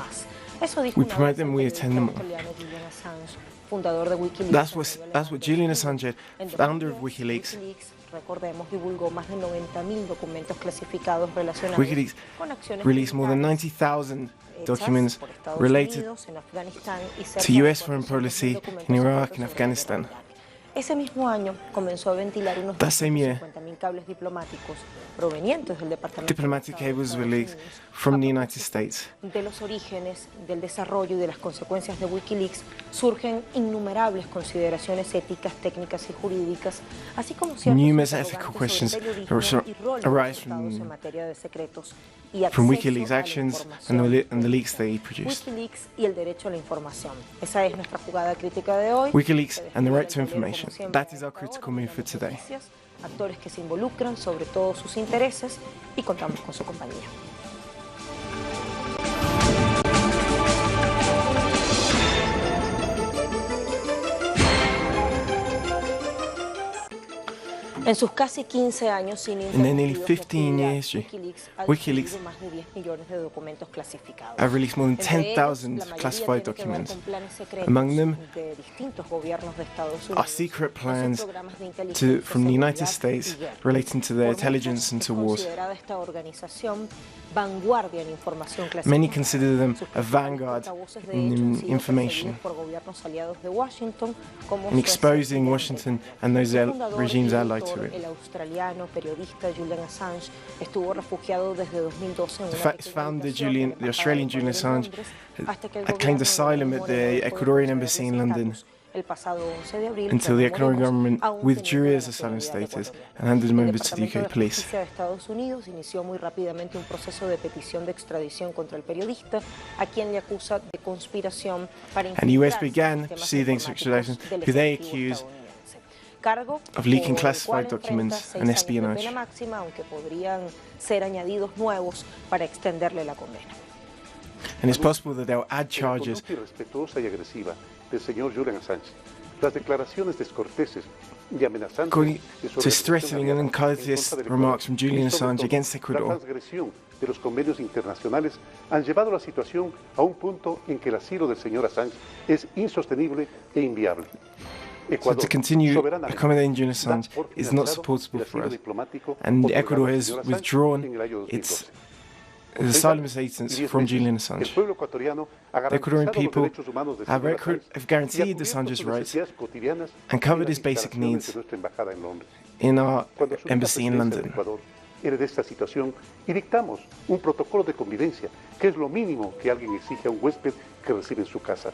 más. Eso dijo We una promote vez them, el we periodista attend them all. australiano Julian Assange, fundador de WikiLeaks. That's what Julian Assange, founder of WikiLeaks. WikiLeaks, recordemos, divulgó más de 90.000 documentos clasificados relacionados WikiLeaks con acciones released more than militares 90,000 hechas documents por Estados related Unidos en Afganistán y cerca to de US foreign 400.000 policy documentos in Iraq secretos and sobre la Afghanistan. guerra de Irak. Ese mismo año comenzó a ventilar unos That same year, 250.000 cables diplomáticos provenientes del Departamento diplomatic de Estado de cables were Estados leaked Unidos from the a United propósito States. de los orígenes, del desarrollo y de las consecuencias de WikiLeaks surgen innumerables consideraciones éticas, técnicas y jurídicas, así como ciertos Numerous interrogantes ethical sobre questions periodismo y rol de los arise estados en materia de secretos y from acceso WikiLeaks' a la actions información. and the leaks they produced. WikiLeaks y el derecho a la información. Esa es nuestra jugada crítica de hoy. WikiLeaks and the Se right to despliega el tablero, information. como siempre, That is a our esta critical hora, move for miramos today. noticias, actores que se involucran, sobre todo sus intereses, y contamos con su compañía. En sus casi 15 años sin In their nearly interrumpidos de 15 actividad, years, WikiLeaks ha WikiLeaks distribuido más de 10 millones de documentos clasificados. have released more than Entre ellos, 10,000 la mayoría classified tiene que ver documents. con planes secretos Among them de distintos gobiernos de Estados are Unidos, secret con sus plans programas de inteligencia, from the United seguridad States y guerra. relating to their Por muchos, intelligence and es to wars. considerada esta organización vanguardia en información clasificada. Many consider them Sus a principales vanguard portavoces, de in hecho, han sido information perseguidos por gobiernos aliados de Washington, como in su exposing expresidente. Washington and those Su fundador regimes y allied editor, to it. el australiano periodista Julian Assange, estuvo refugiado desde 2012 en The una fact pequeña founder habitación de la the embajada Australian de Julian Ecuador en Assange Londres, hasta que el claimed gobierno de asylum Lenín at the Moreno dejó de Ecuadorian embassy in concederle London estatus. El pasado 11 de abril, until the Ecuadorian recordemos, government aún withdrew teniendo la his asylum nacionalidad status ecuatoriana. and handed him El over to the Departamento UK de police. Justicia de Estados Unidos inició muy rápidamente un proceso de petición de extradición contra el periodista, a quien le acusa de conspiración para And the US infiltrarse en began sistemas proceedings for informáticos extradition del who they Ejecutivo accuse estadounidense. Cargo of leaking por el classified cual enfrenta documents 6 and años de espionage. pena máxima, aunque podrían ser añadidos nuevos para extenderle la condena. And it's possible that they'll add La charges conducta irrespetuosa y agresiva del señor Julian Assange, las declaraciones descorteses y amenazantes according de su to organización threatening and aliada en uncourteous contra del remarks from Ecuador, Julian y sobre Assange todo, against la Ecuador. transgresión de los convenios internacionales han llevado la situación a un punto en que el asilo del señor Assange es insostenible e inviable. So to continue soberanamente, accommodating Julian da Assange por is not finalizado supportable el for asilo us. diplomático And otorgado Ecuador al has señor Assange withdrawn en el año its 2012. asylum status from Julian El Assange. pueblo ecuatoriano ha The Ecuadorian garantizado los people derechos humanos de have señor Assange have y guaranteed ha cubierto Assange's sus rights necesidades cotidianas and covered en his las basic instalaciones needs de nuestra embajada en Londres. in our Cuando asumí la embassy in presidencia London. del Ecuador, herede esta situación y dictamos un protocolo de convivencia, que es lo mínimo que alguien exige a un huésped que recibe en su casa.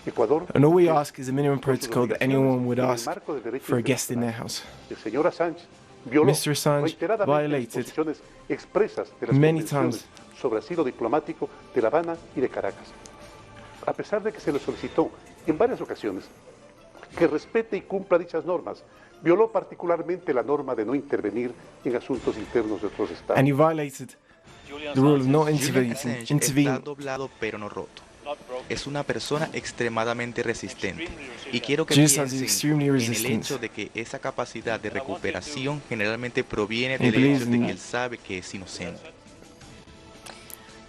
Ecuador, And all we ask is a minimum con sus protocol that obligaciones anyone would en el ask marco del derecho for a guest in their internacional. house. El señor Assange violó Mr. Assange reiteradamente violated disposiciones expresas de las many convenciones times sobre asilo diplomático de La Habana y de Caracas. A pesar de que se le solicitó en varias ocasiones que respete y cumpla dichas normas, violó particularmente la norma de no intervenir en asuntos internos de otros estados. And he violated the rule of not Julian Assange está intervening. doblado pero no roto. Es una persona extremadamente resistente y quiero que Julian Assange is piensen extremely en el resistant. hecho de que esa capacidad de recuperación generalmente proviene And he del believes hecho de in- que él sabe que es inocente.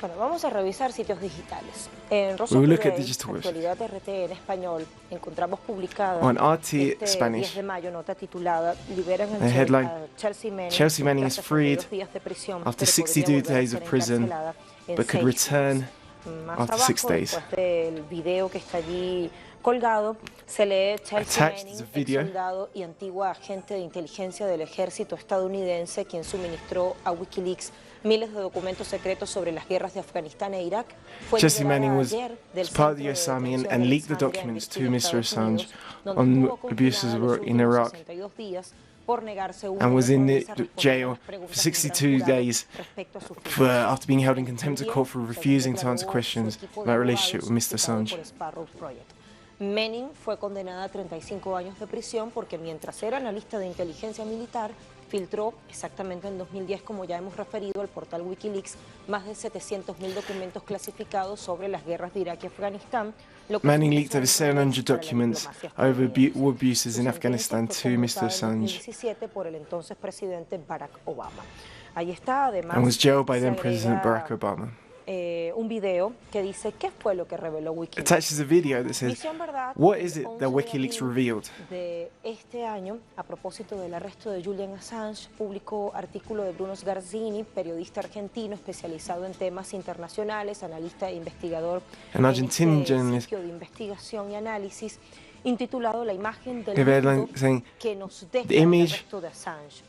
Bueno, vamos a revisar sitios digitales. En Rosa We will look at Today, digital websites. Actualidad RT en español, encontramos publicada On RT este Spanish, 10 de mayo nota titulada Liberan the headline, a Chelsea Manning, Chelsea Manning is tras freed 62 días de prisión, after pero 62 podría volver a days ser of prison, encarcelada en but could 6 return meses. Más after abajo, 6 days. después del video que está allí colgado, se lee Chelsea Attached Manning, is a ex video. soldado y antigua agente de inteligencia del ejército estadounidense, quien suministró a WikiLeaks miles de documentos secretos sobre las guerras de Afganistán e Irak. Fue Chelsea liberada Manning was ayer del part of the centro US de Army detención and de leaked the Alexandria, en documents to Virginia, Mr. Estados Assange Unidos, donde on estuvo abuses confinada los in últimos Iraq 62 días por negarse una and was vez in the más a responder jail a las for preguntas 62 del gran jurado days respecto a su for, vida. after being held in contempt of También, court for según refusing to declaró answer su questions equipo de about relationship with abogados, Mr. citado Assange. por Sparrow Project. Manning fue condenada a 35 años de prisión porque mientras era analista de inteligencia militar, filtró exactamente en 2010, como ya hemos referido, al portal WikiLeaks, más de 700.000 documentos clasificados sobre las guerras de Irak y Afganistán. Lo que Manning supuso leaked over un 700 revés para la documents diplomacia over estadounidense. war abuses Su in sentencia Afghanistan fue to Mr. conmutada en Assange 2017 por el entonces presidente Barack Obama. Ahí está, además, and was jailed by se then President agrega Barack Obama. un video que dice qué fue lo que reveló Wikileaks. attaches a video that says, Misión Verdad, what el is it 11 that de WikiLeaks abril revealed? de este año, a propósito del arresto de Julian Assange, publicó artículo de Bruno Sgarzini, periodista argentino especializado en temas internacionales, analista e investigador An Argentinian en este journalist, sitio de investigación y análisis, intitulado La imagen del David mundo saying, que nos deja "The el image arresto de Assange".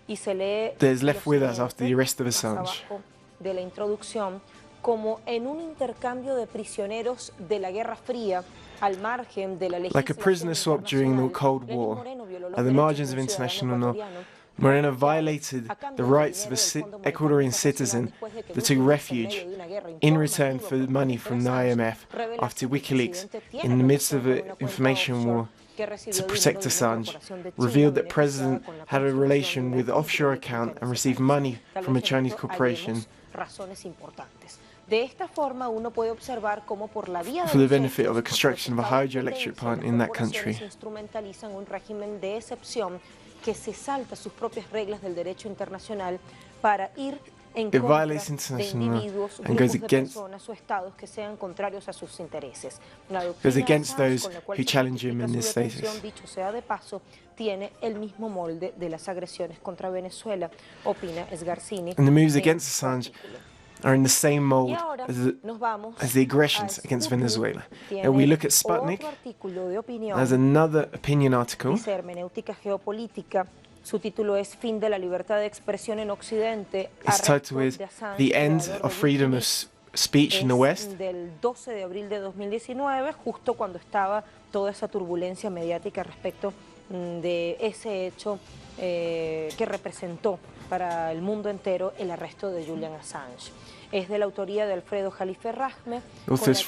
Y se lee that is left lo with us siguiente, after the arrest of más Assange. abajo de la introducción, como en un intercambio de prisioneros de la Guerra Fría al margen de la Like a legislación prisoner swap during the internacional. Cold Lenin War, Moreno violó los at the derechos margins de of un ciudadano international law, ecuatoriano Moreno violated a cambio the del rights of dinero del a Fondo Monetario Ecuadorian Internacional citizen después de que that dos took meses en refuge medio de una guerra in informativa return for por money parte from de the Assange, IMF revela after que el WikiLeaks, presidente tiene in the midst of protección de an una cuenta information offshore war que recibió to dinero protect de una Assange, corporación de China revealed that beneficiada President con la had a construcción de relation una with the offshore hidroeléctrica account en and ese received país. money Tal from a vez en Chinese esto corporation hallemos razones importantes. De esta forma, uno puede observar cómo por la vía de for the los benefit of hechos, the construction of a los estados hydroelectric potencia y plant las in that corporaciones country. instrumentalizan un régimen de excepción que se salta sus propias reglas del derecho internacional para ir en It contra violates de international law individuos, and grupos goes de against personas o estados que sean contrarios a sus intereses. La goes doctrina de against Assange, those con la cual who se challenge him justifica in su his detención, status. dicho sea de paso, tiene el mismo molde de las agresiones contra Venezuela, opina Sgarzini. And the moves en against su Assange artículo. are in the same Y mold ahora nos vamos as the aggressions a against Sputnik. Venezuela. Tiene And we look at Sputnik otro artículo de opinión, as another opinion article. dice Hermenéutica Geopolítica. Su título es Fin de la libertad de expresión en Occidente. Its Arresto title is de Assange, The End creador of de Freedom of Wikileaks. Speech in the West. Es del 12 de abril de 2019, justo cuando estaba toda esa turbulencia mediática respecto de ese hecho que representó para el mundo entero el arresto de Julian Assange. Es de la autoría de Alfredo Jalife Rahme, Also, it's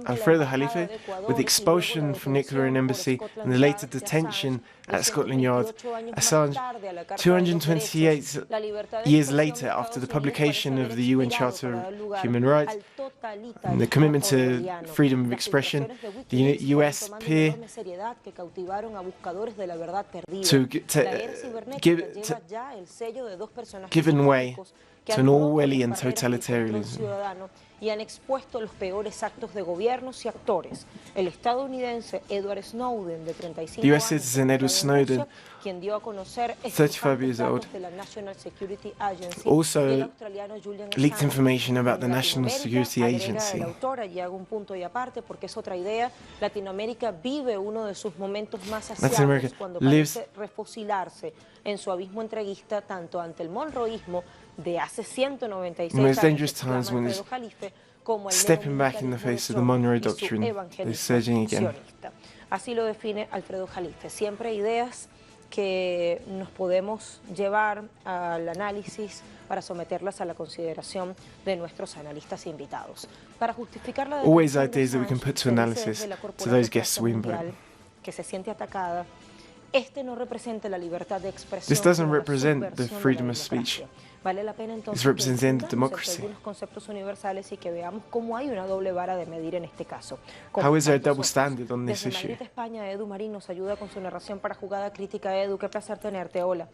Alfredo Jalife, with the expulsion from the Ecuadorian embassy and the later detention at Scotland Yard. Assange, 228 years later, after the publication of the UN Charter of Human Rights and the commitment to freedom of expression, the US appear to given way to an Orwellian totalitarianism. Y han expuesto los peores actos de gobiernos y actores. El estadounidense Edward Snowden, de 35 The US años, citizen Edward Snowden, quien dio a conocer 35 years old, de la National Security Agency, also y el australiano Julian leaked Assange. information about the En National Latinoamérica, Security agrega Agency. el autor, allí hago un punto y aparte porque es otra idea, Latinoamérica vive uno de sus momentos más Latin America asiagos cuando lives- parece refocilarse en su abismo entreguista tanto ante el monroísmo de hace 196 The most años, dangerous que proclama times when Alfredo it's Jalife, como el stepping back in the neomilitarismo de face of the Trump Monroe y su Doctrine. They're evangelismo surging again. sionista. Así lo define Alfredo Jalife. Siempre ideas que nos podemos llevar al análisis para someterlas a la consideración de nuestros analistas invitados. Para justificar la Always detención de ideas that we can Assange, put to se dice analysis desde la to corporación those guests we invite. mundial que se siente atacada. Este no representa la libertad de expresión. This doesn't sino la represent the subversión de la freedom of speech. democracia. Vale la pena entonces This represents the end of que discutamos democracy. algunos conceptos universales y que veamos cómo hay una doble vara de medir en este caso. How is there a Tantos double otros. standard on this Desde issue? Madrid, España, Edu Marín nos ayuda con su narración para Jugada Crítica. Edu, qué placer tenerte. Hola.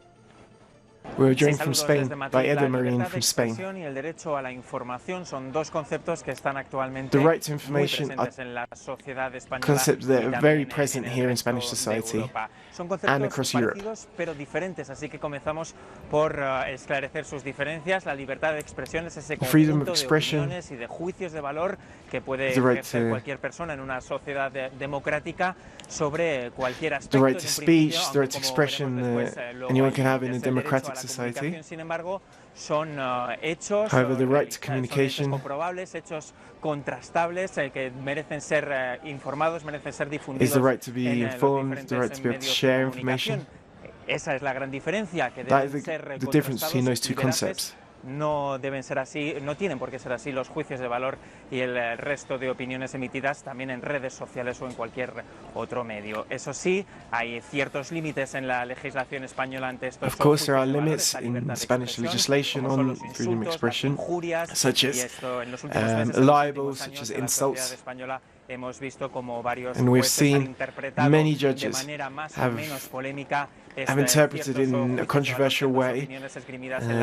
We were Sí, joined from saludos Spain desde Madrid. by Edu La Marin libertad de from Spain. expresión y el derecho a la información son dos conceptos que están actualmente The right to muy information presentes en la sociedad española concepts that y are también very en present el here in resto Spanish de society Europa. Son and conceptos across Europe. parecidos pero diferentes, así que comenzamos por esclarecer sus diferencias. La libertad de expresión es ese Freedom of conjunto de expression, opiniones y de juicios de valor que puede the right ejercer to- cualquier persona en una sociedad democrática sobre cualquier The aspecto. right en to un speech, principio, the right to aunque como expression veremos that después, luego anyone hay can have in a límites del derecho democratic a la society. comunicación. Sin embargo, son hechos However, the right to realizados, son communication- hechos comprobables, hechos contrastables, que merecen ser informados, merecen ser difundidos. Is the right to be en, los informed, the diferentes right to be able to medios de share comunicación. information. Esa es la gran diferencia, que That deben is ser the difference between those contrastados two y veraces. concepts. No deben ser así, no tienen por qué ser así los juicios de valor y el resto de opiniones emitidas también en redes sociales o en cualquier otro medio. Eso sí, hay ciertos límites en la legislación española ante estos Of course, there are juicios de valor, limits esta in libertad de Spanish expresión, legislation como son on los freedom of insultos, expression, las injurias, such y as esto en los últimos meses, en los libels, últimos such años, as en la insults, sociedad española hemos visto como varios And we've jueces han seen interpretado many de judges manera más o have menos polémica interpreted in a controversial way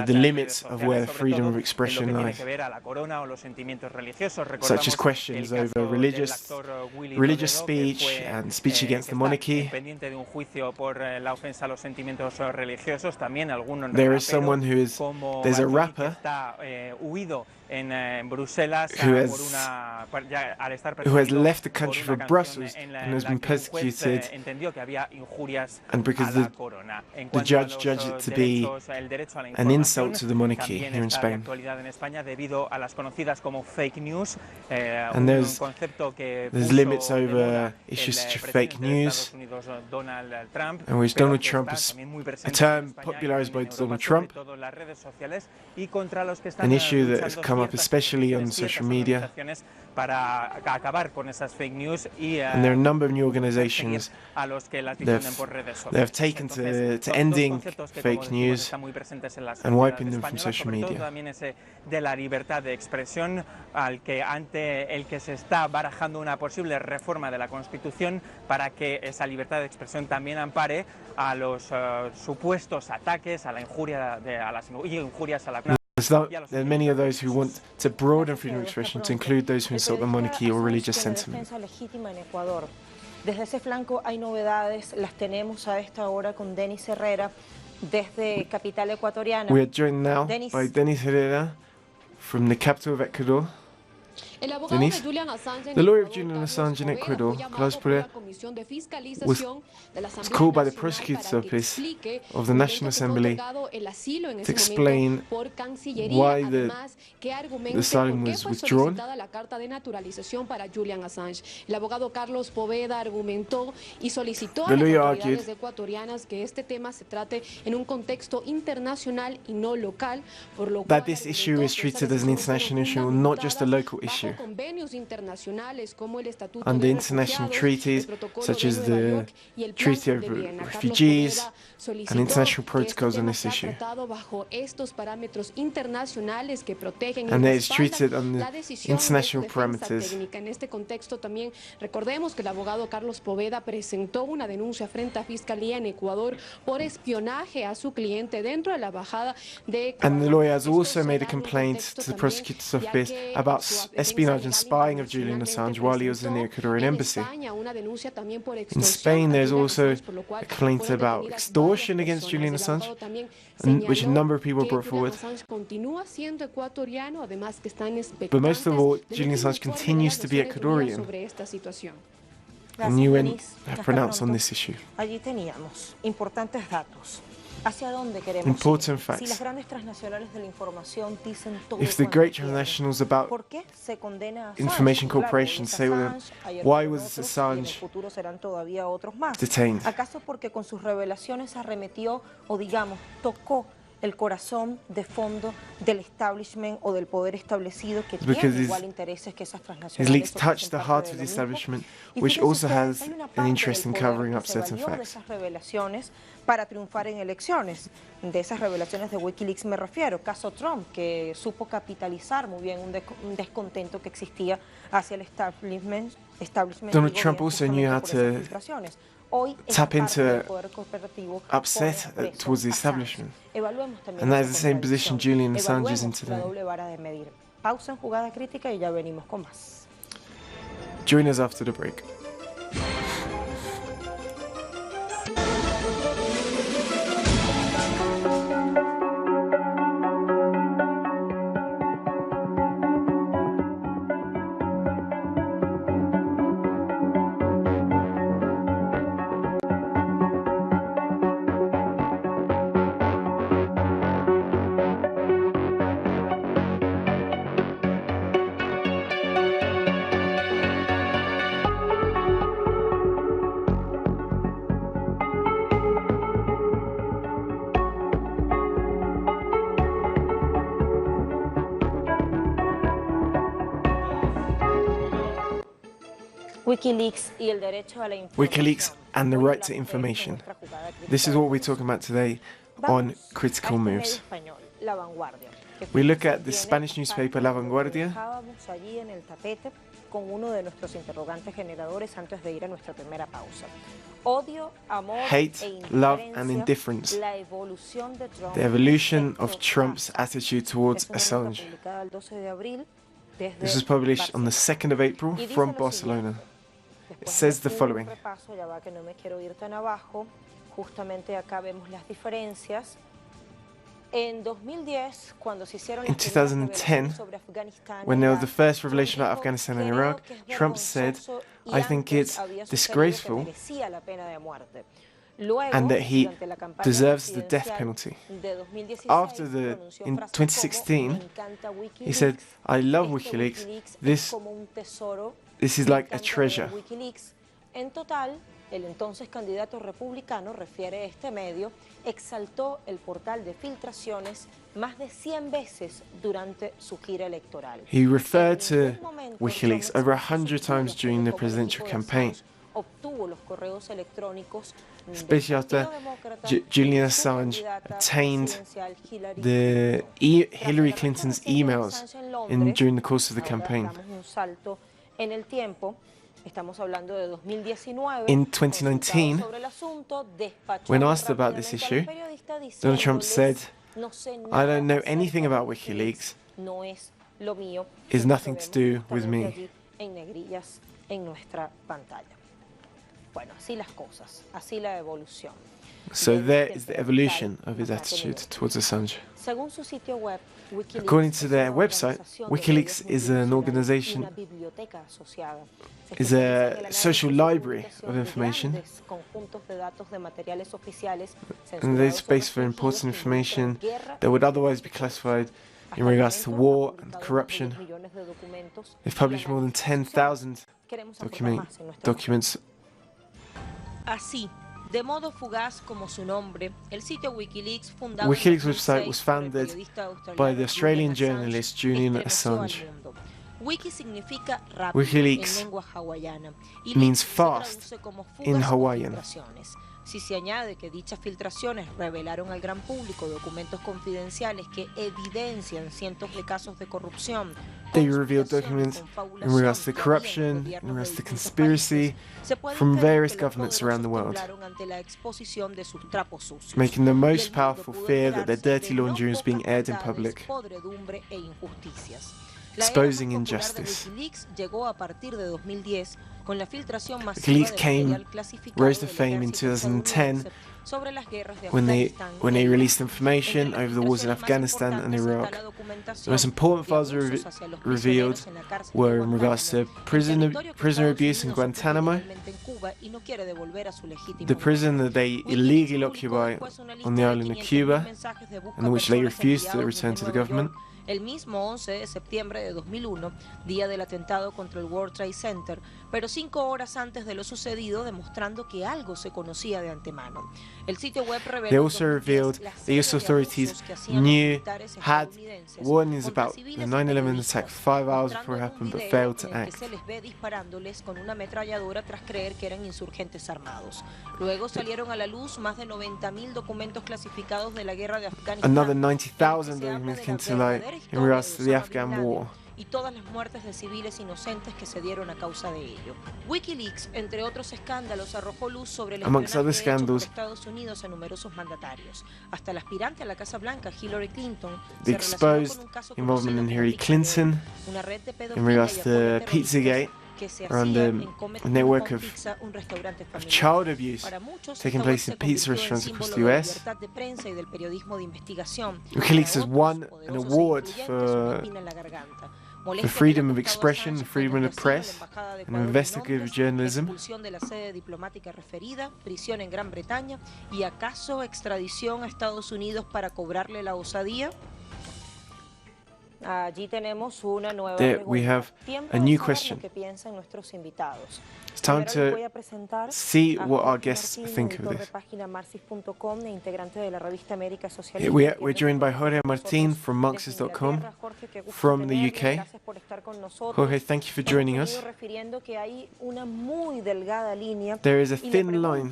the limits of where freedom of expression lies, such as questions over religious speech and speech against the monarchy. There is someone there's a rapper who has left the country for Brussels and has been persecuted, and because the judge judged it to be an insult to the monarchy here in Spain. And there's limits over issues such as fake news, and which Donald Trump is a term popularized by Donald Trump, an issue that has come up especially on social media. And there are a number of new organizations that have taken to ending fake news and wiping them from social media. De la libertad de expresión, ante el que se está barajando una posible reforma de la Constitución para que esa libertad de expresión también ampare a los supuestos ataques, a la injuria, a las injurias a la There are many of those who want to broaden freedom of expression to include those who insult the monarchy or religious sentiment. Desde ese flanco hay novedades, las tenemos a esta hora con Denis Herrera desde capital ecuatoriana. We are joined now by Denis Herrera from the capital of Ecuador. Denis, the lawyer of Julian Assange in Ecuador, Carlos Pereira, was called by the prosecutor's office of the National Assembly to explain why the asylum was withdrawn. The lawyer argued that this issue is treated as an international issue, not just a local issue. Under international treaties, such as the Treaty of Refugees and international protocols on this issue. And it is treated under international parameters. En este contexto también recordemos que el abogado Carlos Poveda presentó una denuncia frente a Fiscalía en Ecuador por espionaje a su cliente dentro de la embajada de Ecuador. And the lawyer has also made a complaint to the prosecutor's office about espionage and spying of Julian Assange while he was in the Ecuadorian embassy. In Spain, there's also a complaint about extortion against Julian Assange, which a number of people brought forward. But most of all, Julian Assange continues to be Ecuadorian. And UN have pronounced on this issue. Allí teníamos importantes datos. ¿Hacia dónde queremos Important ir? facts. Si las grandes transnacionales de la información dicen todo If the cuanto great quieren, transnationals about ¿por qué se condena a Assange? information Claro, corporations es say Assange, ayer why fueron was otros, y en el Assange futuro serán todavía otros más. detained? ¿Acaso porque con sus revelaciones arremetió o digamos tocó el corazón de fondo del establishment o del poder establecido que tiene igual intereses que esas His transnacionales? leaks touched the heart of the establishment, which also has an interest in covering up certain De facts. esas revelaciones para triunfar en elecciones. De esas revelaciones de Wikileaks me refiero. Caso Trump, que supo capitalizar muy bien un descontento que existía hacia el establishment. Donald Trump also knew how to tap into upset towards the establishment. And that is the same position Julian Assange is in today. Pausa en Jugada Crítica y ya venimos con más. Join us after the break. Wikileaks y el derecho a la información. WikiLeaks and the right to information. This is what we're talking about today on Critical Moves. We look at the Spanish newspaper La Vanguardia. Allí en el tapete con uno de nuestros interrogantes generadores antes de ir a nuestra primera pausa. Odio, amor Hate, love and indifference. la evolución de Trump. The evolution of Trump's attitude towards Assange. This was published on the 2nd of April from Barcelona. It says the following. Justamente acá vemos las diferencias. En 2010, cuando se hicieron In 2010, when there was the first revelation about Afghanistan and Iraq, Trump said, "I think it's disgraceful and that he deserves the death penalty." In 2016, he said, "I love WikiLeaks. This is like a treasure." En total, el entonces candidato republicano, refiere este medio, exaltó el portal de filtraciones más de 100 veces durante su gira electoral. He referred to WikiLeaks over 100 times during the presidential campaign, obtuvo los correos electrónicos, especially after Julian Assange obtained the Hillary Clinton's emails during the course of the campaign. En el tiempo, estamos hablando de 2019. In 2019, when asked about this issue, Donald Trump said, "I don't know anything about WikiLeaks. It's nothing to do with me." Bueno, así las cosas, así la evolución. So there is the evolution of his attitude towards Assange. Según su sitio web, according to their website, WikiLeaks is an organization, is a social library of information, and a database for important information that would otherwise be classified in regards to war and corruption. They've published more than 10,000 documents. Así, de modo fugaz como su nombre, el sitio WikiLeaks, WikiLeaks website was founded by the Australian journalist Julian Assange. WikiLeaks means fast in Hawaiian. Si se añade que dichas filtraciones revelaron al gran público documentos confidenciales que evidencian cientos de casos de corrupción, they revealed documents in regards to corruption, in regards to conspiracy from various governments around the world, making the most powerful fear that their dirty laundry is being aired in public, exposing injustice. WikiLeaks rose to fame in 2010 when they released information over the wars in Afghanistan and Iraq. The most important files revealed were in regards to prisoner abuse in Guantanamo, the prison that they illegally occupy on the island of Cuba, and which they refused to return to the government. El mismo 11 de septiembre de 2001, día del atentado contra el World Trade Center, pero 5 horas antes de lo sucedido, demostrando que algo se conocía de antemano. El sitio web reveló they also revealed the US authorities had warnings about the 9/11 attack 5 hours before it happened, but failed to act. Se les ve disparándoles con una ametralladora tras creer que eran insurgentes armados. Luego salieron a la luz más de 90.000 documentos clasificados de la guerra de Afganistán. Another 90,000 documents came to light in regards to the Afghan war. Y todas las muertes de civiles inocentes que se dieron a causa de ello. WikiLeaks, entre otros escándalos, arrojó luz sobre el espionaje hecho por Estados Unidos a numerosos mandatarios. Hasta la aspirante a la Casa Blanca, Hillary Clinton, the exposed involvement in Hillary Clinton in regards to Pizzagate, around a network of child abuse taking place in pizza restaurants across the US. WikiLeaks has won an award for freedom of expression, freedom of press, and investigative journalism. Prisión en Gran Bretaña y acaso extradición a Estados Unidos para cobrarle la osadía. Allí tenemos una nueva There we have a new question. It's time to see what our guests think of this. We're joined by Jorge Martin from Marxist.com from the UK. Jorge, thank you for joining us. There is a thin line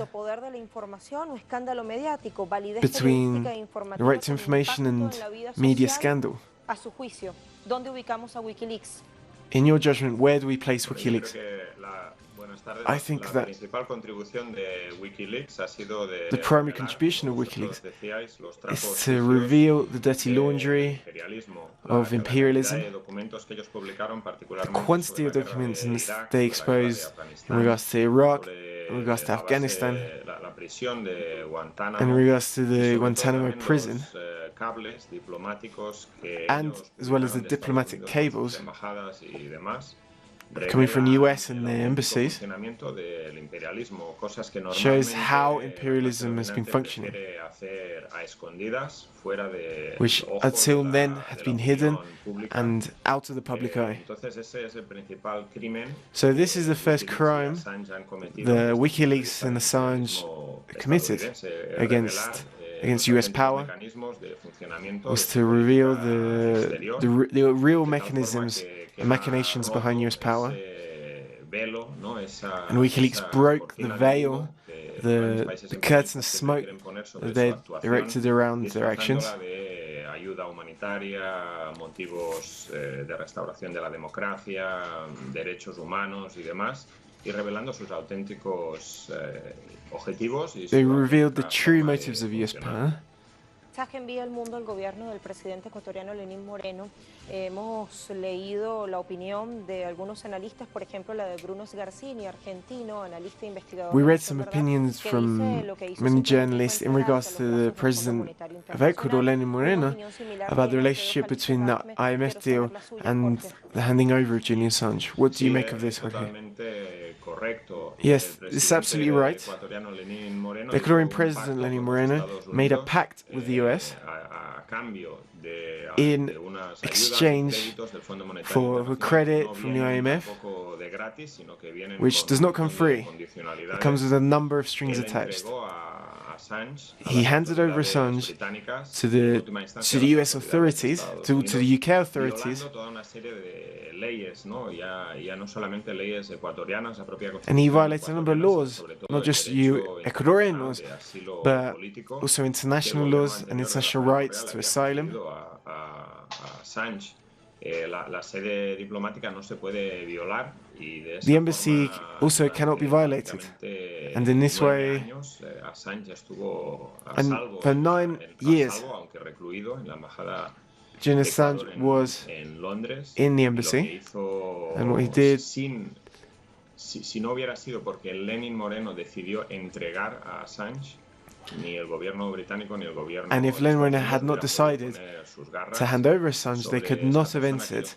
between the right to information and media scandal. A su juicio, ¿dónde ubicamos a WikiLeaks? In your judgment, where do we place WikiLeaks? I think that the primary contribution of WikiLeaks is to reveal the dirty laundry of imperialism, the quantity of documents they expose in regards to Iraq, in regards to Afghanistan, in regards to the Guantanamo prison, and as well as the diplomatic cables coming from the US and their embassies, shows how imperialism has been functioning, which until then had been hidden and out of the public eye. So this is the first crime the WikiLeaks and Assange committed against US power, was to reveal the real mechanisms and machinations behind US power. And WikiLeaks broke the veil, the curtain of smoke that they erected around their actions. Ayuda humanitaria, motivos de restauración de la democracia, derechos humanos y demás, y revelando sus auténticos objetivos. They revealed the true motives of US power. Que envía el mundo al gobierno del presidente ecuatoriano Lenín Moreno. Hemos leído la opinión de algunos analistas, por ejemplo la de Bruno Sgarzini, argentino, analista e investigador. We read some opinions from many journalists in regards to the president of Ecuador, Lenín Moreno, about the relationship between the IMF deal and the handing over of Julian Assange. What do you make of this, Jorge? Yes, it's absolutely right. The Ecuadorian president, Lenín Moreno, made a pact with the US in exchange for credit from the IMF, which does not come free. It comes with a number of strings attached. He handed over Assange to the US authorities, to the UK authorities, and he violated a number of laws, not just Ecuadorian laws, but also international laws and international rights to asylum. The embassy also cannot be violated, and in this way, and for 9 years, Julian Assange was in the embassy, and what he did, si no hubiera sido porque Lenín Moreno decidió entregar a Assange, ni el gobierno británico ni el gobierno, and if Lenín Moreno had not decided to hand over Assange, they could not have entered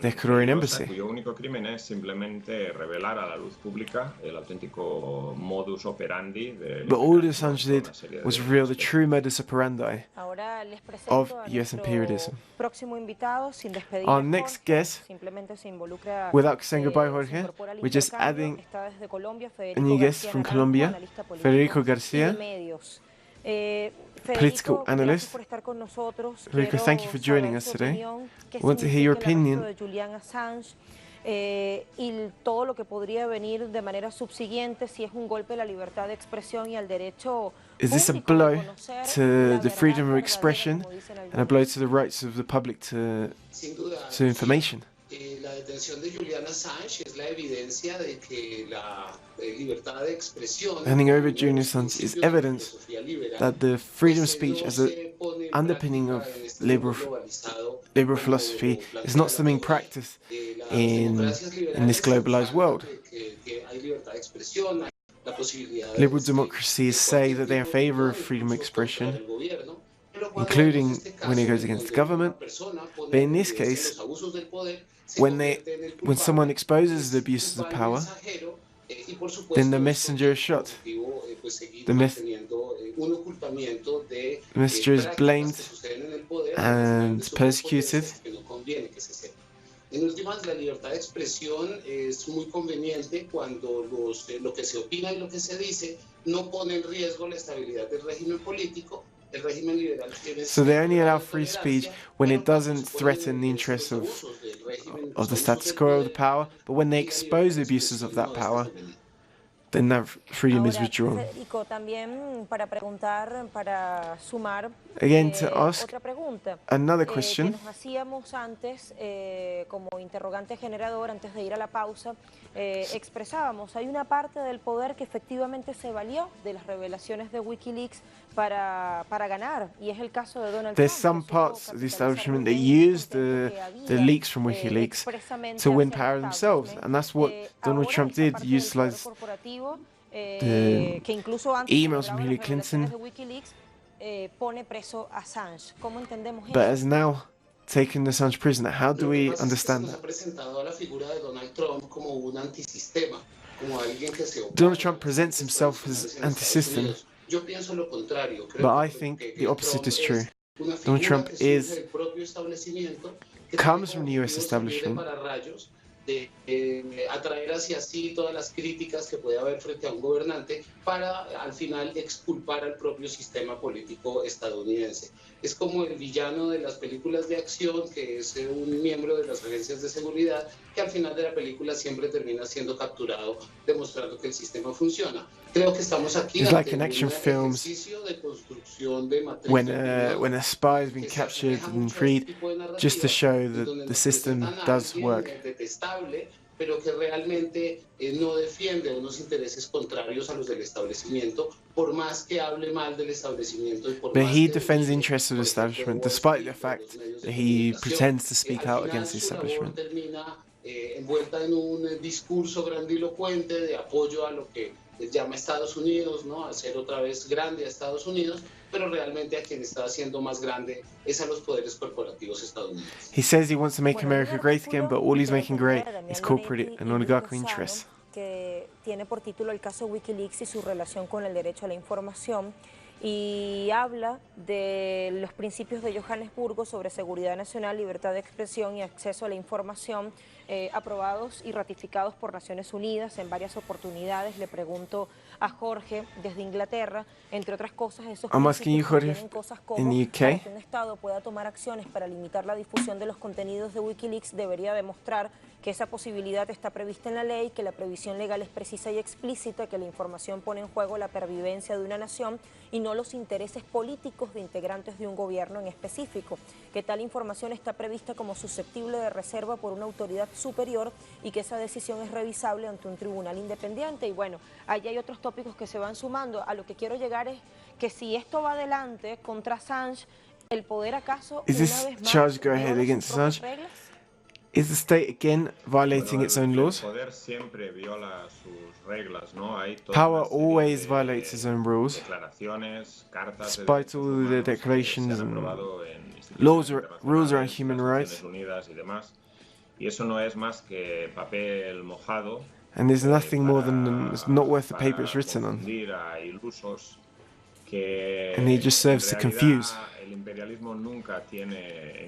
the Ecuadorian embassy. Cuyo único crimen es simplemente revelar a la luz pública el auténtico modus operandi. But all Assange did was reveal the true modus operandi of US imperialism. Our next guest, without saying goodbye, Jorge, we're just adding a new guest from Colombia, Federico Garcia, political analyst. Federico, thank you for joining us today. We want to hear your opinion. Y todo lo que podría venir de manera subsiguiente si es un golpe a la libertad de expresión y al derecho. Is this a blow to the freedom of expression and a blow to the rights of the public to information? La detención de Julian Assange es la evidencia de que la libertad de expresión. Handing over Julian Assange is evidence that the freedom of speech as an underpinning of liberal philosophy is not something practiced in this globalized world. Liberal democracies say that they are in favor of freedom of expression, including when it goes against the government, but in this case, when someone exposes the abuses of power, then the messenger is shot. The messenger is blamed and persecuted. En últimas, la libertad de expresión es muy conveniente cuando lo que se opina y lo que se dice no pone en riesgo la estabilidad del régimen político. So they only allow free speech when it doesn't threaten the interests of the status quo of the power, but when they expose the abuses of that power, then that freedom is Ahora, withdrawn. Federico, también para preguntar, para sumar Again, to ask otra pregunta another que question, nos hacíamos antes como interrogante generador, antes de ir a la pausa, expresábamos, hay una parte del poder que efectivamente se valió de las revelaciones de Wikileaks para ganar, y es el caso de Donald there's Trump. some parts of the establishment that used the leaks from WikiLeaks to win power themselves, and that's what Donald Trump did, utilize the emails from Hillary Clinton, but has now taken Assange prisoner. How do we understand that? Donald Trump presents himself as anti-system, but I think the opposite is true. Donald Trump comes from the US establishment, de atraer hacia sí todas las críticas que puede haber frente a un gobernante para al final exculpar al propio sistema político estadounidense. Es como el villano de las películas de acción, que es un miembro de las agencias de seguridad, que al final de la película siempre termina siendo capturado, demostrando que el sistema funciona. Creo que estamos aquí it's like in ante action un films ejercicio de construcción de matriz when a spy has been captured and freed, just to show that the system does work. Pero que realmente no defiende unos intereses contrarios a los del establecimiento, por más que hable mal del establecimiento y por But más he que defends the interests of the establishment, despite the fact that he pretends to speak out against the su labor establishment. termina envuelta en un discurso grandilocuente de apoyo a lo que llama Estados Unidos, ¿no? A ser otra vez grande a Estados Unidos, pero realmente a quien está haciendo más grande es a los poderes corporativos estadounidenses. He says he wants to make America great again, but all he's making great is corporate and oligarchical interests. Que tiene por título el caso Wikileaks y su relación con el derecho a la información, y habla de los principios de Johannesburgo sobre seguridad nacional, libertad de expresión y acceso a la información, aprobados y ratificados por Naciones Unidas en varias oportunidades. Le pregunto a Jorge desde Inglaterra, entre otras cosas, esos principios tienen cosas como para que un Estado pueda tomar acciones para limitar la difusión de los contenidos de Wikileaks, debería demostrar que esa posibilidad está prevista en la ley, que la previsión legal es precisa y explícita, que la información pone en juego la pervivencia de una nación y no los intereses políticos de integrantes de un gobierno en específico, que tal información está prevista como susceptible de reserva por una autoridad superior y que esa decisión es revisable ante un tribunal independiente. Y bueno, ahí hay otros tópicos que se van sumando. A lo que quiero llegar es que si esto va adelante contra Assange, ¿el poder acaso Is this charge go ahead against Assange? Is the state again violating its own laws? Poder siempre viola sus reglas, ¿no? Hay Power always violates its own rules, declaraciones, cartas despite all the declarations and laws, rules around human rights. Unidas y demás. Y eso no es más que papel mojado. And there's nothing more than, it's not worth the paper it's written on. And he just serves to confuse. In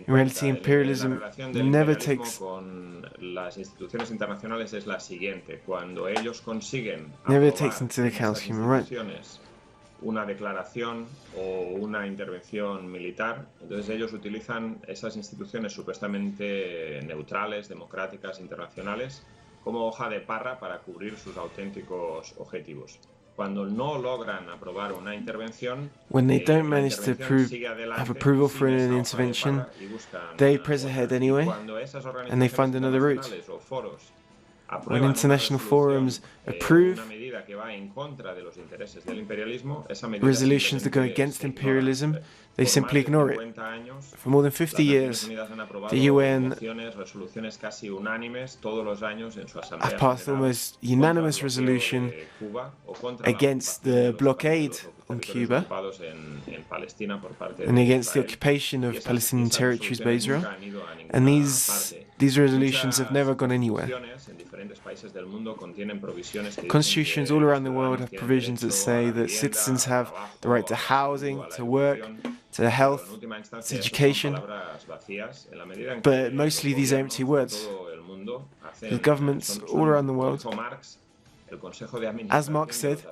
reality, imperialism never takes into account human rights. Una declaración o una intervención militar, entonces ellos utilizan esas instituciones supuestamente neutrales, democráticas, internacionales, como hoja de parra para cubrir sus auténticos objetivos. Cuando no logran aprobar una intervención, when they don't manage to have approval for an intervention, they press ahead anyway, and they find another route. When international forums approve resolutions that go against imperialism, they simply ignore it. For more than 50 years, the UN have passed almost unanimous resolution against the blockade on Cuba and against the occupation of Palestinian territories by Israel. And these resolutions have never gone anywhere. Constitutions all around the world have provisions that say that citizens have the right to housing, to work, to health, to education, but mostly these are empty words. The governments all around the world, as Marx said,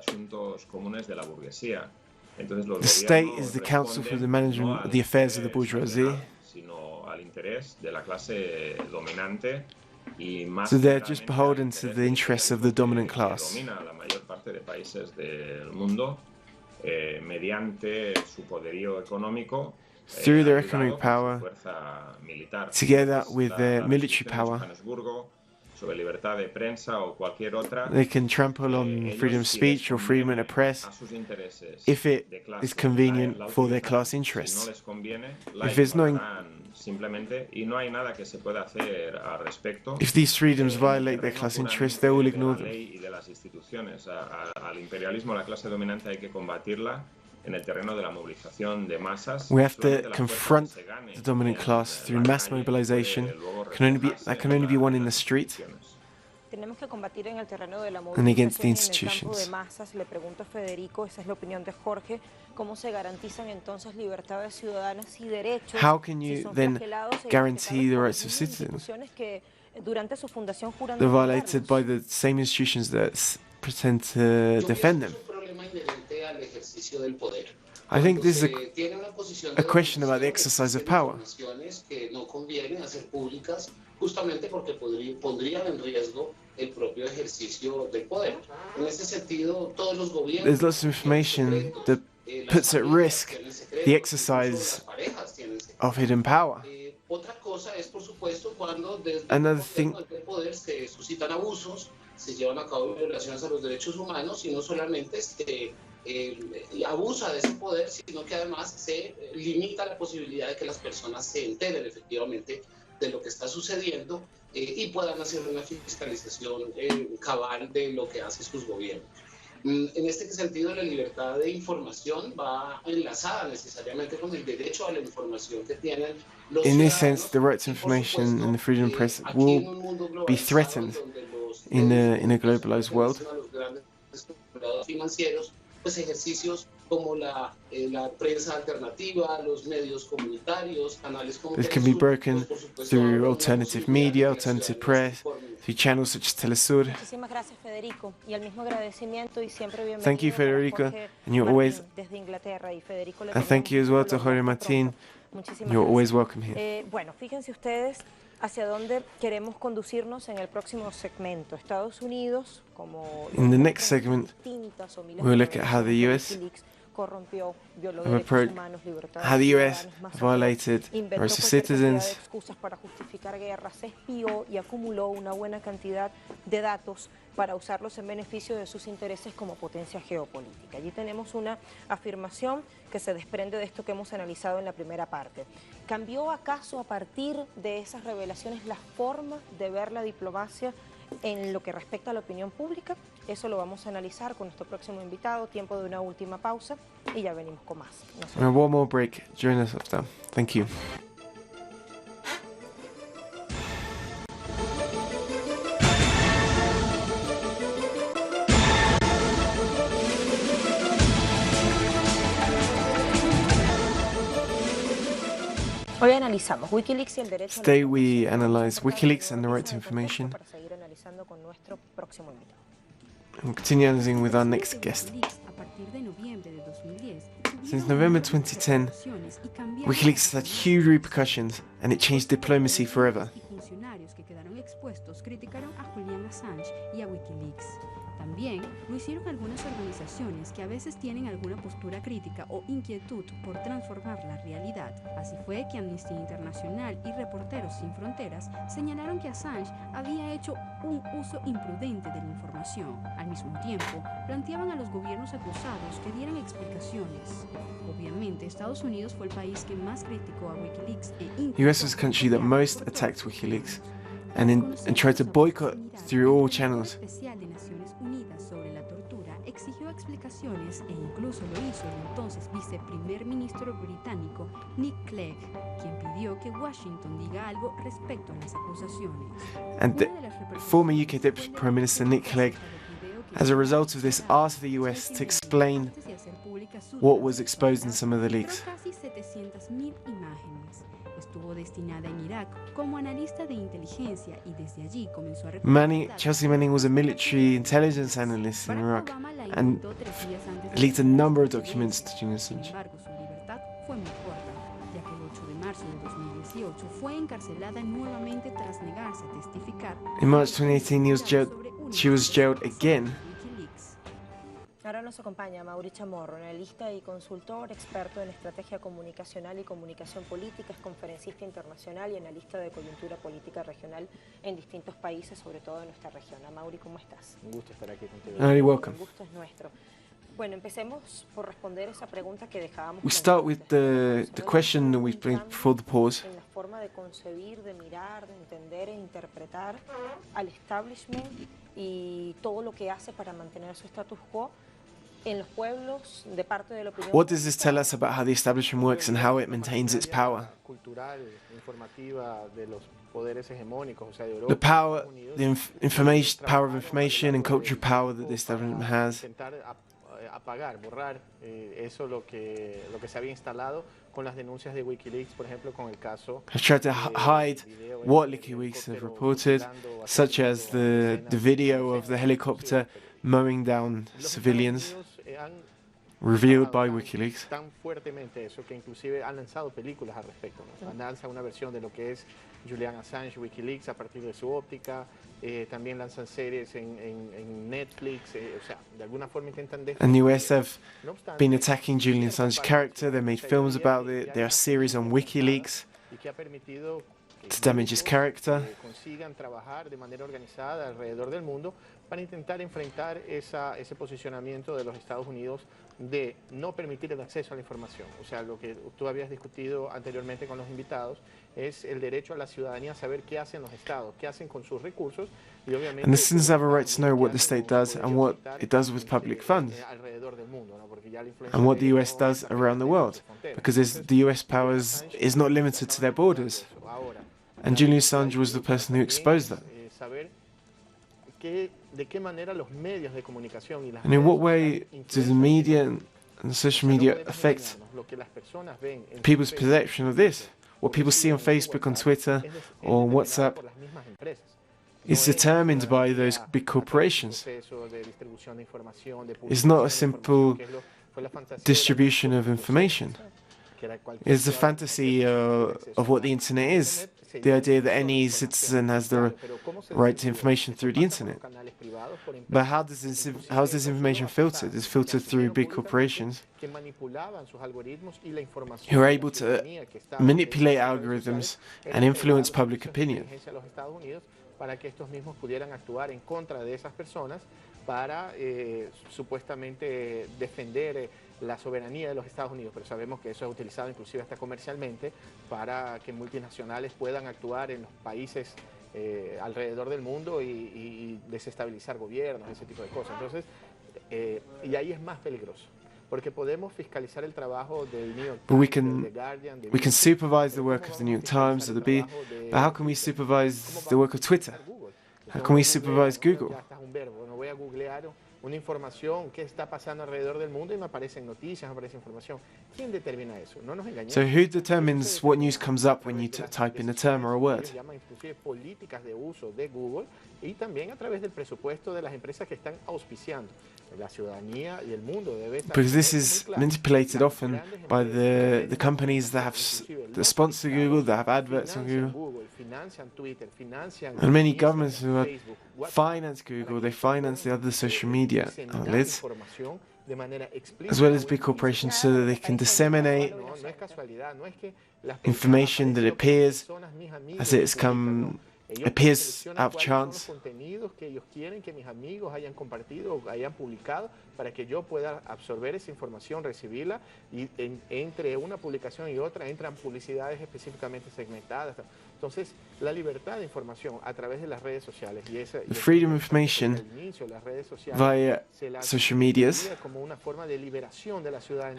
the state is the council for the management of the affairs of the bourgeoisie. So they're just beholden to the interests of the dominant class. parte de países del mundo mediante su poderío económico, through their economic power, together with their military power, they can trample on freedom of speech or freedom of the press if it is convenient for their class interests. If these freedoms violate their class interests, they will ignore them. We have to confront the dominant class through mass mobilization. That can only be won in the street. Tenemos que combatir en el terreno de la And against the movilización y en el campo de institutions. masas. Le pregunto a Federico, esa es la opinión de Jorge, ¿cómo se garantizan entonces libertades ciudadanas y derechos? How can si you son then flagelados e guarantee the identificados rights por of las mismas citizens? instituciones que durante su fundación juran They're violated by defenderlos? the same institutions that pretend to defend them. I think this is a question about the exercise of power. Que no convienen hacer públicas justamente porque pondrían en riesgo el propio ejercicio del poder. En ese sentido, todos los gobiernos There's lots of information that puts at risk the exercise of hidden power. Otra cosa es, por supuesto, cuando desde Another thing, el poder se suscitan abusos, se llevan a cabo violaciones a los derechos humanos y no solamente abusa de ese poder, sino que además se limita la posibilidad de que las personas se enteren efectivamente de lo que está sucediendo y puedan hacer una fiscalización cabal de lo que hacen sus gobiernos. En este sentido, la libertad de información va enlazada necesariamente con el derecho a la información que tienen los in this ciudadanos. sense, the right to information and the freedom of press will be threatened in a globalized world. Financieros, pues ejercicios como la prensa alternativa, los medios comunitarios, canales como This can be broken through alternative media, alternative press, through channels such as Telesur. Muchísimas gracias, Federico, y el mismo agradecimiento y siempre bienvenido. Thank you, Federico, para Jorge and you're always, Martín, desde Inglaterra, y Federico le and thank you as well to Jorge Martin. You're always welcome here. Bueno, fíjense ustedes hacia dónde queremos conducirnos en el próximo segmento. Estados Unidos, como In the next segment, we'll look at how the US corrompió, violó have derechos humanos, libertades how the US ciudadanas, masacró, violated the inventó rights of cualquier cantidad de citizens, excusas para justificar guerras, se espió y acumuló una buena cantidad de datos para usarlos en beneficio de sus intereses como potencia geopolítica. Allí tenemos una afirmación que se desprende de esto que hemos analizado en la primera parte. ¿Cambió acaso a partir de esas revelaciones la forma de ver la diplomacia en lo que respecta a la opinión pública? Eso lo vamos a analizar con nuestro próximo invitado. Tiempo de una última pausa y ya venimos con más. and one more break during this lockdown. Thank you. Hoy analizamos Wikileaks y el derecho a la Today we información. analyze WikiLeaks and the right to information. Para seguir analizando con nuestro próximo invitado. We'll continue analyzing with our next guest. Since November 2010, WikiLeaks has had huge repercussions and it changed diplomacy forever. Funcionarios que quedaron expuestos criticaron a Julian Assange y a WikiLeaks. También lo hicieron algunas organizaciones que a veces tienen alguna postura crítica o inquietud por transformar la realidad. Así fue que Amnistía Internacional y Reporteros Sin Fronteras señalaron que Assange había hecho un uso imprudente de la información. Al mismo tiempo, planteaban a los gobiernos acusados que dieran explicaciones. Obviamente, Estados Unidos fue el país que más criticó a WikiLeaks The US was the country that most attacked WikiLeaks and tried to boycott through all channels. Especial de Naciones Unidas sobre la tortura exigió explicaciones e incluso lo hizo el entonces viceprimer ministro británico Nick Clegg, quien pidió que Washington diga algo respecto a las acusaciones. And the former UK Deputy Prime Minister Nick Clegg, as a result of this, asked the US to explain what was exposed in some of the leaks. Casi 700.000 imágenes. Estuvo destinada en Irak como analista de inteligencia y desde allí comenzó a Chelsea Manning was a military intelligence analyst in Iraq and leaked a number of documents to Julian Assange. Sin embargo, su libertad fue muy corta, ya que el 8 de marzo de 2018 fue encarcelada nuevamente tras negarse a testificar. In March 2018, she was jailed again nos acompaña Mauri Chamorro, analista y consultor, experto en estrategia comunicacional y comunicación política, es conferencista internacional y analista de coyuntura política regional en distintos países, sobre todo en nuestra región. Mauri, ¿cómo estás? Un gusto estar aquí contigo. Very welcome. Un gusto es nuestro. Bueno, empecemos por responder esa pregunta que dejábamos. We start with the question that we've been before the pause. En la forma de concebir, de mirar, de entender e interpretar al establishment y todo lo que hace para mantener su status quo en los pueblos de parte de la opinión. What does this tell us about how the establishment works and how it maintains its power? Cultural, informativa de los poderes hegemónicos, o sea, de Europa, The power, power of information and cultural power that the establishment has. Apagar, borrar eso lo que se había instalado con las denuncias de WikiLeaks, por ejemplo, con el caso. Has tried to hide what WikiLeaks have reported, such as the video of the helicopter mowing down civilians, revealed by WikiLeaks. Tan fuertemente eso que inclusive han lanzado películas al respecto, ¿no? Lanzan una versión de lo que es Julian Assange, WikiLeaks, a partir de su óptica. También lanzan series en Netflix, o sea, de alguna forma intentan... And the US have been attacking Julian Assange's character. They made films about it. There are series on WikiLeaks to damage his character. Consigan trabajar de manera organizada alrededor del mundo para intentar enfrentar ese posicionamiento de los Estados Unidos de no permitir el acceso a la información. O sea, lo que tú habías discutido anteriormente con los invitados es el derecho a la ciudadanía a saber qué hacen los estados, qué hacen con sus recursos y obviamente... And the citizens have a right to know what the state does and what it does with public funds, and what the US does around the world, because the US powers is not limited to their borders. And Julian Assange was the person who exposed that. And in what way do the media and social media affect people's perception of this? What people see on Facebook, on Twitter, or on WhatsApp is determined by those big corporations. It's not a simple distribution of information. It's the fantasy of what the internet is. The idea that any citizen has the right to information through the internet. But how is this information filtered? It's filtered through big corporations who are able to manipulate algorithms and influence public opinion. Para que estos mismos pudieran actuar en contra de esas personas para supuestamente defender la soberanía de los Estados Unidos, pero sabemos que eso es utilizado inclusive hasta comercialmente para que multinacionales puedan actuar en los países alrededor del mundo y desestabilizar gobiernos, ese tipo de cosas. Entonces, y ahí es más peligroso, porque podemos fiscalizar el trabajo del New York Times, del Guardian, we can supervise the work of the New York Times or the B, but how can we supervise the work of Twitter? How can we supervise Google? No voy a googlear una información que está pasando alrededor del mundo y me aparecen noticias, me aparece información. ¿Quién determina eso? No nos engañemos. So who determines what news comes up when you type in a term or a word? Se llaman inclusive políticas de uso de Google y también a través del presupuesto de las empresas que están auspiciando. La ciudadanía y el mundo debe estar... Because this is manipulated often by the companies that sponsor Google, that have adverts on Google. And many governments who finance Google, they finance the other social media outlets, as well as big corporations, so that they can disseminate information that appears as it's come... appears out of chance. Contenidos que ellos quieren que mis amigos hayan compartido o hayan publicado para que yo pueda absorber esa información, recibirla y entre una publicación y otra entran publicidades específicamente segmentadas. Entonces, la libertad de información a través de las redes sociales y the freedom of information via social medias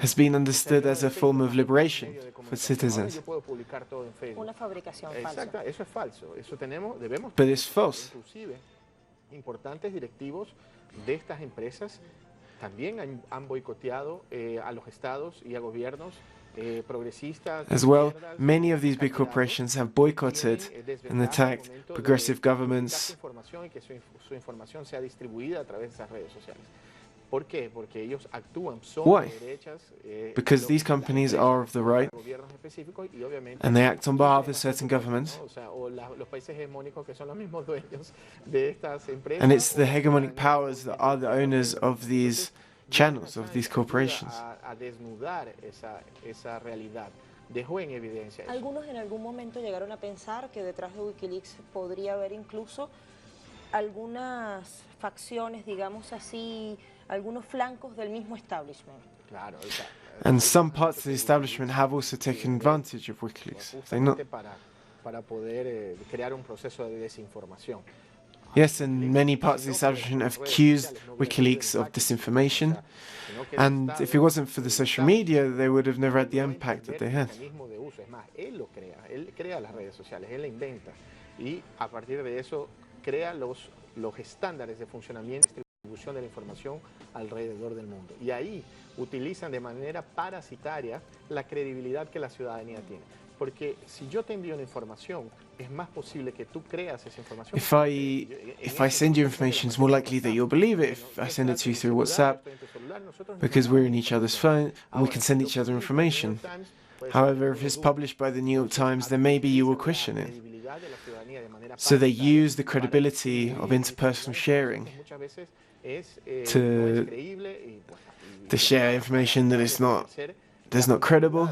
has been understood as a form of liberation for citizens. Una fabricación falsa. Exacto, eso es falso. Eso debemos But it's false. Inclusive, importantes directivos de estas empresas también han boicoteado a los estados y a gobiernos progresistas. As well, many of these big corporations have boycotted and attacked progressive governments. Que su información sea distribuida a través de esas redes sociales. ¿Por qué? Porque ellos actúan, son derechas. Because these companies are of the right, and they act on behalf of certain governments. And it's the hegemonic powers that are the owners of these channels of these corporations. A desnudar esa realidad. Dejó en evidencia eso. Algunos en algún momento llegaron a pensar que detrás de Wikileaks podría haber incluso algunas facciones, digamos así, algunos flancos del mismo establishment. Claro, and some parts of the establishment have also taken advantage of WikiLeaks. Para poder crear un proceso de desinformación. Yes, and many parts of the establishment have accused WikiLeaks of disinformation, and if it wasn't for the social media, they would have never had the impact that they had. Es más, él crea las redes sociales, él la inventa, y a partir de eso crea los estándares de funcionamiento y distribución de la información alrededor del mundo. Y ahí utilizan de manera parasitaria la credibilidad que la ciudadanía tiene. Porque si yo te envío una información, es más posible que tú creas esa información. If I send you information, it's more likely that you'll believe it if I send it to you through WhatsApp, because we're in each other's phone and we can send each other information. However, if it's published by the New York Times, then maybe you will question it. So they use the credibility of interpersonal sharing to share information that is not credible.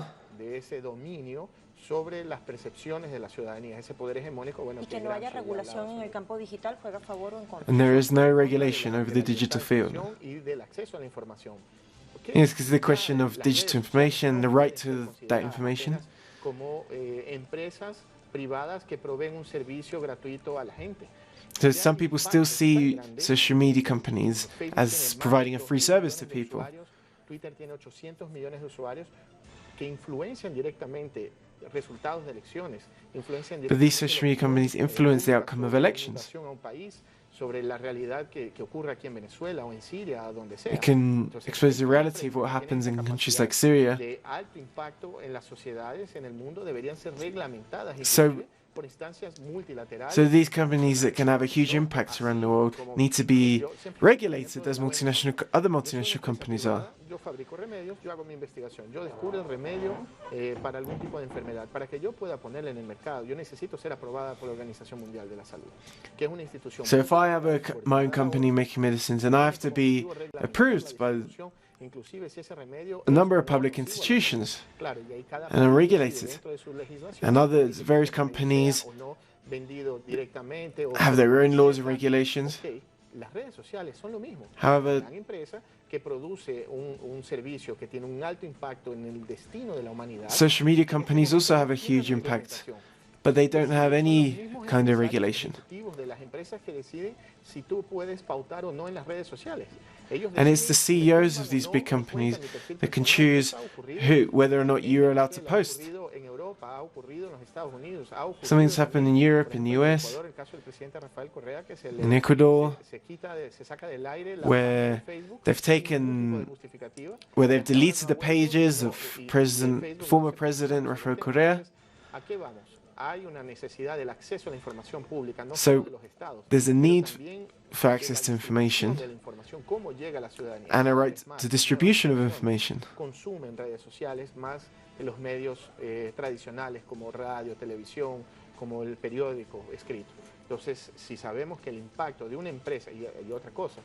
Sobre las percepciones de la ciudadanía, ese poder hegemónico, bueno, y que no haya regulación en el campo digital, ¿juega a favor o en contra? And there is no regulation over the digital field. Y del acceso a la información. Yes, because the question of digital information, the right to that information. Como empresas privadas que proveen un servicio gratuito a la gente. So some people still see social media companies as providing a free service to people. Twitter tiene 800 millones de usuarios que influencian directamente resultados de elecciones, but these social media companies influence the outcome of elections. Sobre la realidad que ocurre aquí en Venezuela o en Siria o donde sea. It can expose the reality of what happens in countries like Syria. De alto impacto en las sociedades en el mundo deberían ser reglamentadas por instancias multilaterales. So these companies that can have a huge impact around the world need to be regulated as other multinational companies are. Yo fabrico remedios, yo hago mi investigación, yo descubro el remedio para algún tipo de enfermedad. Para que yo pueda ponerla en el mercado, yo necesito ser aprobada por la Organización Mundial de la Salud, que es una institución. So if I have my own company making medicines, then I have to be approved by a number of public institutions and are regulated. And various companies have their own laws and regulations. However, social media companies also have a huge impact, but they don't have any kind of regulation. And it's the CEOs of these big companies that can choose whether or not you're allowed to post. Something's happened in Europe, in the US, in Ecuador, where they've deleted the pages of former President Rafael Correa. So there's a need for access to information and a right to distribution of information. Los medios tradicionales como radio, televisión, como el periódico escrito. Entonces, si sabemos que el impacto de una empresa, y otra cosa,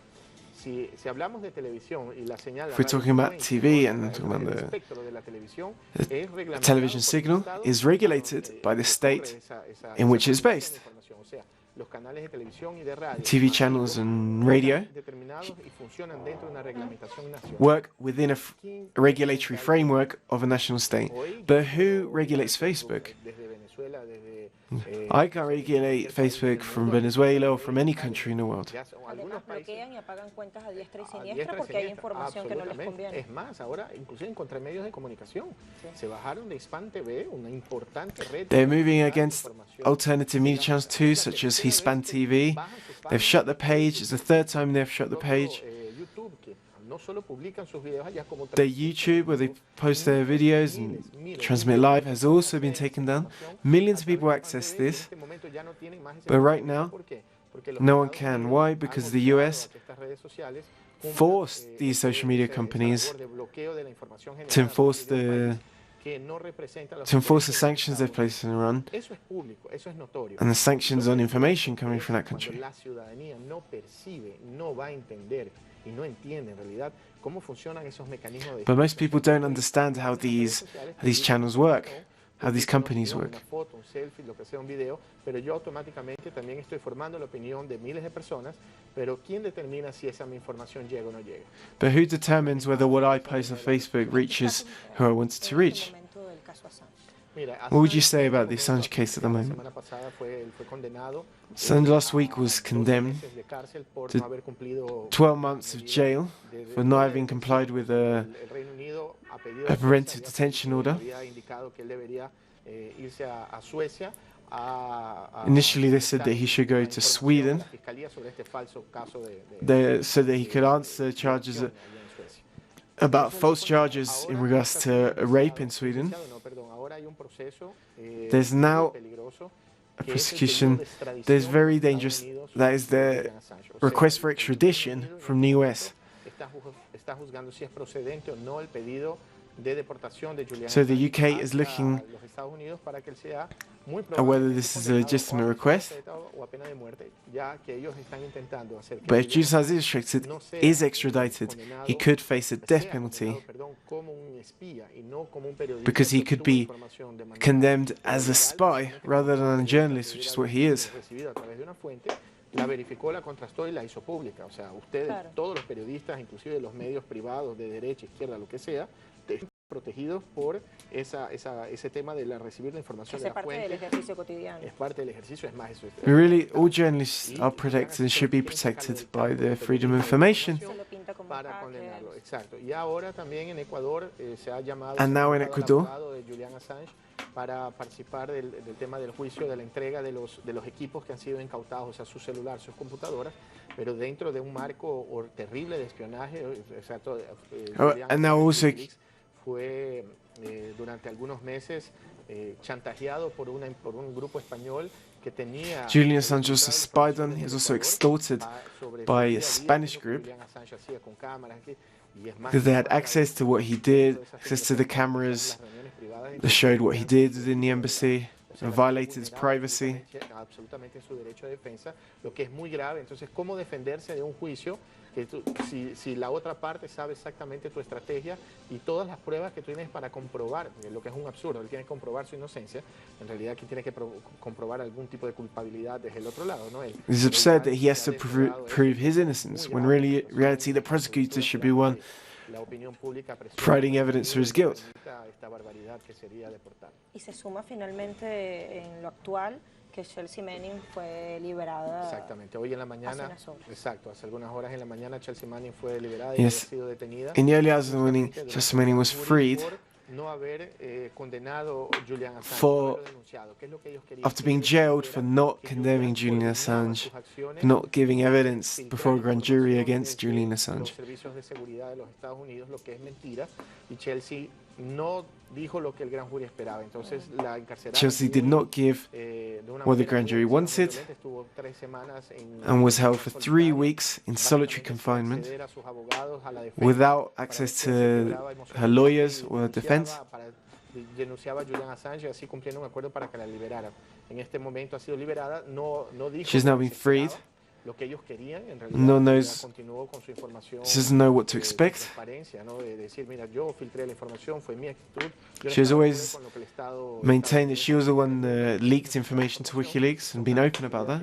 si hablamos de televisión y la señal... If we're talking about TV and the television signal is regulated by the state in which it's based. TV channels and radio work within a regulatory framework of a national state. But who regulates Facebook? I can't regulate Facebook from Venezuela or from any country in the world. Es más, ahora inclusive encontré medios de comunicación. Se bajaron de Hispan TV, una importante red. They're moving against alternative media channels too, such as Hispan TV. They've shut the page. It's the third time they've shut the page. Their YouTube, where they post their videos and transmit live, has also been taken down. Millions of people access this, but right now, no one can. Why? Because the US forced these social media companies to enforce the to enforce the sanctions they've placed on Iran and the sanctions on information coming from that country. But most people don't understand how these channels work, how these companies work. Pero yo automáticamente también estoy formando la opinión de miles de personas, pero ¿quién determina si esa información llega o no llega? But who determines whether what I post on Facebook reaches who I wanted to reach? What would you say about the Assange case at the moment? Assange last week was condemned to 12 months of jail for not having complied with a preventive detention order. Initially, they said that he should go to Sweden. They said that he could answer charges about false charges in regards to rape in Sweden. There's now a prosecution that is very dangerous. That is the request for extradition from the US. So the UK is looking at whether this is a legitimate request. But if Julian is extradited, he could face a death penalty because he could be condemned as a spy rather than a journalist, which is what he is. La verificó, la contrastó y la hizo pública. O sea, ustedes, todos los periodistas, inclusive los medios privados de derecha, izquierda, lo que sea, están protegidos por ese tema de recibir la información de la fuente. Es parte del ejercicio cotidiano. Es parte del ejercicio, es más eso. Really, all journalists are protected and should be protected by the freedom of information. Para condenarlo, exacto. Y ahora también en Ecuador se ha llamado al abogado de Julian Assange para participar del tema del juicio, de la entrega de los equipos que han sido incautados, o sea, su celular, sus computadoras, pero dentro de un marco terrible de espionaje. Exacto. And now also fue durante algunos meses chantajeado por un grupo español que tenía. Julian Assange was spied on. He was also extorted by a Spanish group because they had access to what he did, access to the cameras that showed what he did within the embassy and violated his privacy. Absolutamente su derecho a defensa, lo que es muy grave. Entonces, ¿cómo defenderse de un juicio que si la otra parte sabe exactamente tu estrategia y todas las pruebas que tú tienes para comprobar, lo que es un absurdo, él tiene que comprobar su inocencia, en realidad aquí tiene que comprobar algún tipo de culpabilidad desde el otro lado, ¿no? It's absurd that he has to prove his innocence when really, in reality, the prosecutor should be one providing evidence for his guilt. Y se suma finalmente en lo actual que Chelsea Manning fue liberada. Exactamente, hoy en la mañana, exacto, hace algunas horas en la mañana Chelsea Manning fue liberada y yes. ha sido detenida. In the early hours of the morning, Chelsea Manning was freed for, after being jailed for not condemning Julian Assange, for not giving evidence before a grand jury against Julian Assange. Chelsea did not give what the grand jury wanted and was held for 3 weeks in solitary confinement without access to her lawyers or her defense. She's now been freed. No one knows, she doesn't know what to expect. She has always maintained that she was the one that leaked information to WikiLeaks and been open about that.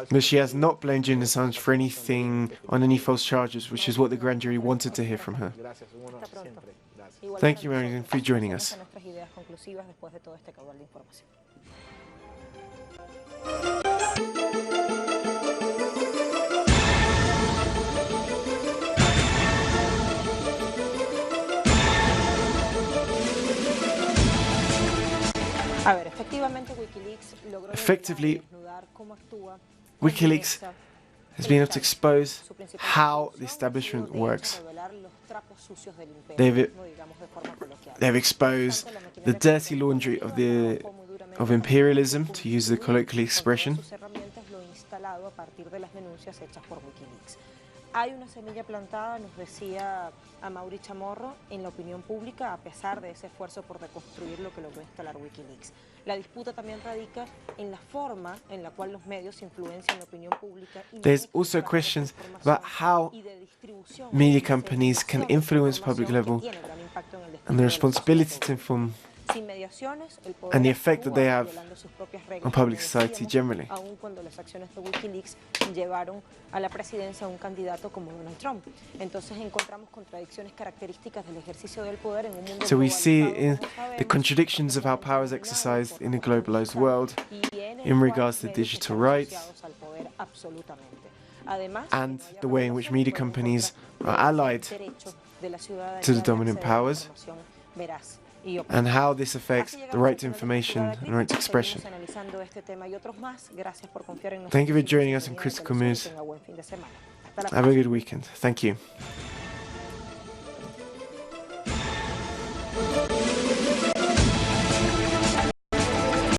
But she has not blamed Julian Assange for anything on any false charges, which is what the grand jury wanted to hear from her. Thank you, Marian, for joining us. A ver, efectivamente WikiLeaks logró desnudar cómo actúa WikiLeaks has been able to expose how the establishment works. They've exposed the dirty laundry of imperialism, to use the colloquial expression. Hay una semilla plantada, nos decía Amaury Chamorro, en la opinión pública, a pesar de ese esfuerzo por reconstruir lo que logró instalar Wikileaks. La disputa también radica en la forma en la cual los medios influencian la opinión pública. There's also questions about how media companies can influence public level and the responsibility to inform and the effect that they have on public society generally. Aun cuando las acciones de Wikileaks llevaron a la presidencia a un candidato como Donald Trump. Entonces encontramos contradicciones características del ejercicio del poder en un mundo So we see in the contradictions of how power is exercised in a globalized world in regards to digital rights and the way in which media companies are allied to the dominant powers, and how this affects the right to information and right to expression. Thank you for joining us in Critical Moves. Have a good weekend. Thank you.